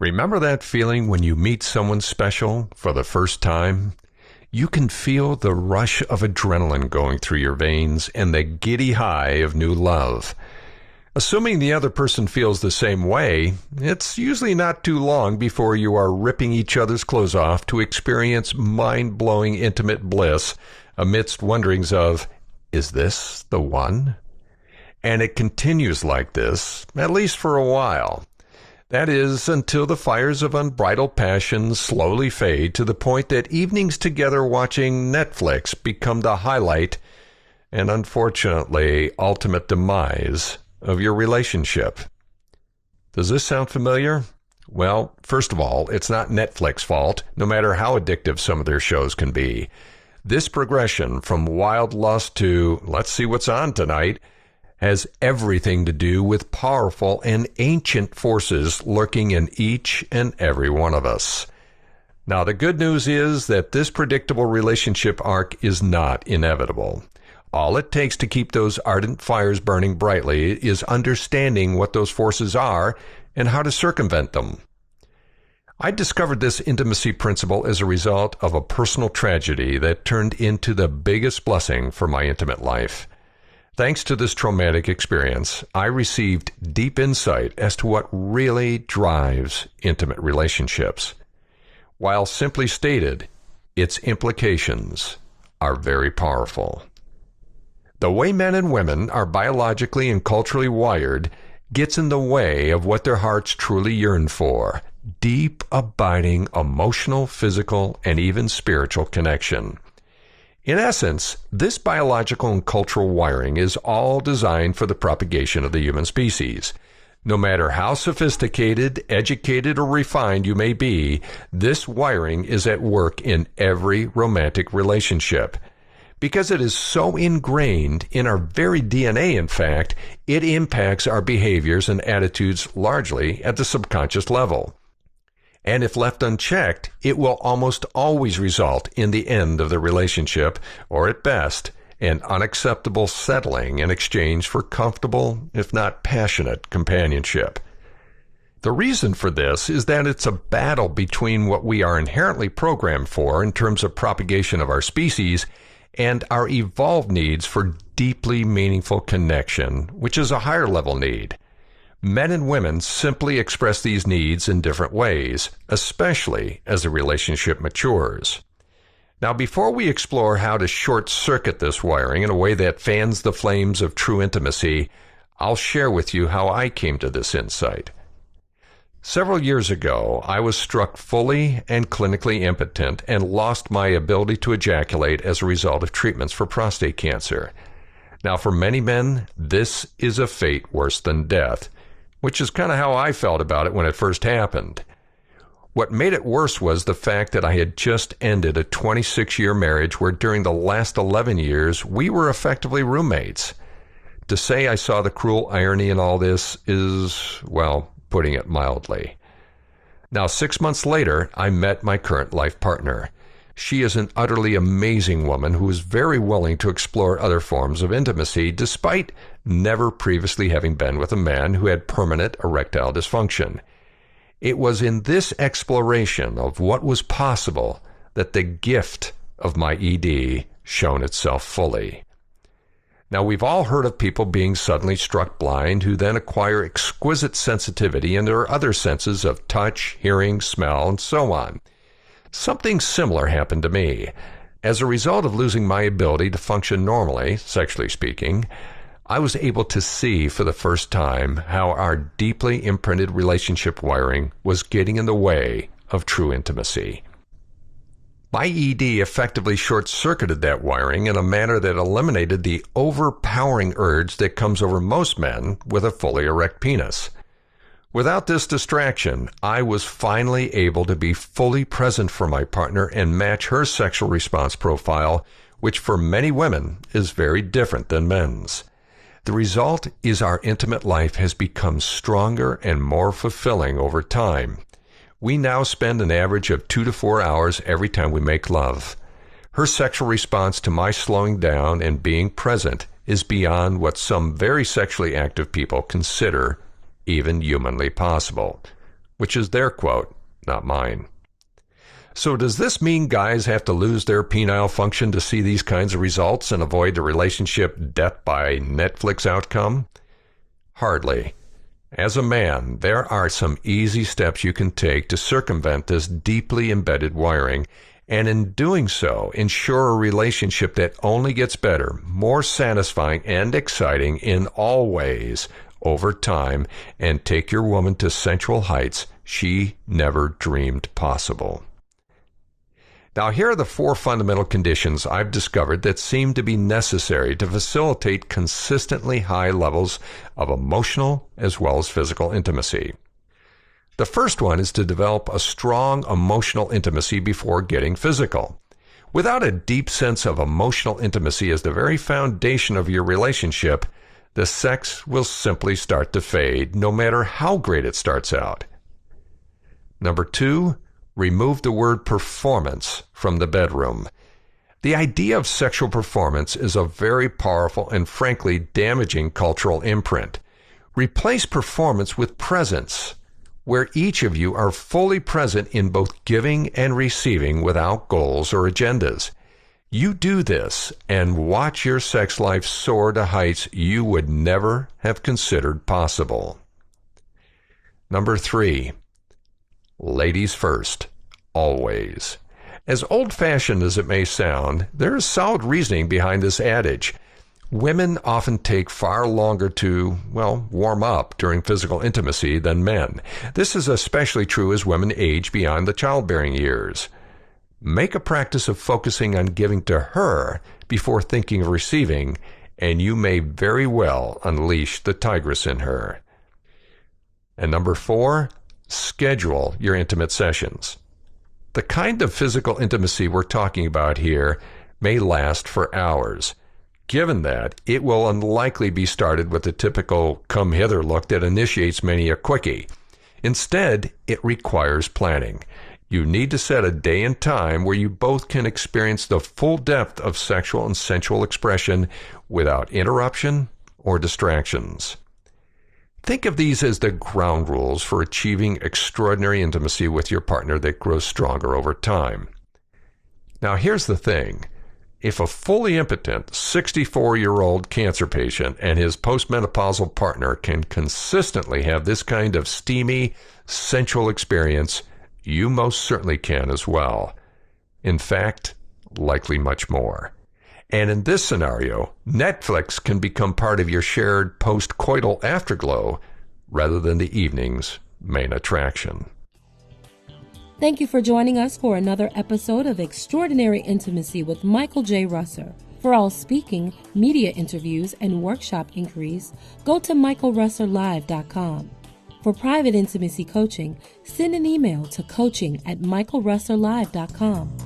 Remember that feeling when you meet someone special for the first time? You can feel the rush of adrenaline going through your veins and the giddy high of new love. Assuming the other person feels the same way, it's usually not too long before you are ripping each other's clothes off to experience mind-blowing intimate bliss amidst wonderings of, is this the one? And it continues like this, at least for a while. That is, until the fires of unbridled passion slowly fade to the point that evenings together watching Netflix become the highlight and, unfortunately, ultimate demise of your relationship. Does this sound familiar? Well, first of all, it's not Netflix's fault, no matter how addictive some of their shows can be. This progression from wild lust to, let's see what's on tonight, has everything to do with powerful and ancient forces lurking in each and every one of us. Now, the good news is that this predictable relationship arc is not inevitable. All it takes to keep those ardent fires burning brightly is understanding what those forces are and how to circumvent them. I discovered this intimacy principle as a result of a personal tragedy that turned into the biggest blessing for my intimate life. Thanks to this traumatic experience, I received deep insight as to what really drives intimate relationships. While simply stated, its implications are very powerful. The way men and women are biologically and culturally wired gets in the way of what their hearts truly yearn for: deep, abiding, emotional, physical, and even spiritual connection. In essence, this biological and cultural wiring is all designed for the propagation of the human species. No matter how sophisticated, educated, or refined you may be, this wiring is at work in every romantic relationship. Because it is so ingrained in our very DNA, in fact, it impacts our behaviors and attitudes largely at the subconscious level. And if left unchecked, it will almost always result in the end of the relationship, or at best, an unacceptable settling in exchange for comfortable, if not passionate, companionship. The reason for this is that it's a battle between what we are inherently programmed for in terms of propagation of our species and our evolved needs for deeply meaningful connection, which is a higher level need. Men and women simply express these needs in different ways, especially as the relationship matures. Now, before we explore how to short-circuit this wiring in a way that fans the flames of true intimacy, I'll share with you how I came to this insight. Several years ago, I was struck fully and clinically impotent and lost my ability to ejaculate as a result of treatments for prostate cancer. Now, for many men, this is a fate worse than death, which is kind of how I felt about it when it first happened. What made it worse was the fact that I had just ended a 26-year marriage where during the last 11 years, we were effectively roommates. To say I saw the cruel irony in all this is, well, putting it mildly. Now, 6 months later, I met my current life partner. She is an utterly amazing woman who is very willing to explore other forms of intimacy, despite never previously having been with a man who had permanent erectile dysfunction. It was in this exploration of what was possible that the gift of my ED shone itself fully. Now, we've all heard of people being suddenly struck blind who then acquire exquisite sensitivity in their other senses of touch, hearing, smell, and so on. Something similar happened to me. As a result of losing my ability to function normally, sexually speaking, I was able to see for the first time how our deeply imprinted relationship wiring was getting in the way of true intimacy. My ED effectively short-circuited that wiring in a manner that eliminated the overpowering urge that comes over most men with a fully erect penis. Without this distraction, I was finally able to be fully present for my partner and match her sexual response profile, which for many women is very different than men's. The result is our intimate life has become stronger and more fulfilling over time. We now spend an average of 2 to 4 hours every time we make love. Her sexual response to my slowing down and being present is beyond what some very sexually active people consider even humanly possible. which is their quote, not mine. So does this mean guys have to lose their penile function to see these kinds of results and avoid the relationship death by Netflix outcome? Hardly. As a man, there are some easy steps you can take to circumvent this deeply embedded wiring, and in doing so, ensure a relationship that only gets better, more satisfying and exciting in all ways over time, and take your woman to sensual heights she never dreamed possible. Now, here are the 4 fundamental conditions I've discovered that seem to be necessary to facilitate consistently high levels of emotional as well as physical intimacy. The first one is to develop a strong emotional intimacy before getting physical. Without a deep sense of emotional intimacy as the very foundation of your relationship, the sex will simply start to fade, no matter how great it starts out. Number 2, remove the word performance from the bedroom. The idea of sexual performance is a very powerful and frankly damaging cultural imprint. Replace performance with presence, where each of you are fully present in both giving and receiving without goals or agendas. You do this and watch your sex life soar to heights you would never have considered possible. Number 3, ladies first, always. As old-fashioned as it may sound, there is solid reasoning behind this adage. Women often take far longer to, warm up during physical intimacy than men. This is especially true as women age beyond the childbearing years. Make a practice of focusing on giving to her before thinking of receiving, and you may very well unleash the tigress in her. And number 4, schedule your intimate sessions. The kind of physical intimacy we're talking about here may last for hours. Given that, it will unlikely be started with the typical come hither look that initiates many a quickie. Instead, it requires planning. You need to set a day and time where you both can experience the full depth of sexual and sensual expression without interruption or distractions. Think of these as the ground rules for achieving extraordinary intimacy with your partner that grows stronger over time. Now, here's the thing. If a fully impotent 64-year-old cancer patient and his postmenopausal partner can consistently have this kind of steamy, sensual experience, you most certainly can as well. In fact, likely much more. And in this scenario, Netflix can become part of your shared post-coital afterglow rather than the evening's main attraction. Thank you for joining us for another episode of Extraordinary Intimacy with Michael J. Russer. For all speaking, media interviews, and workshop inquiries, go to michaelrusserlive.com. For private intimacy coaching, send an email to coaching@michaelrusserlive.com.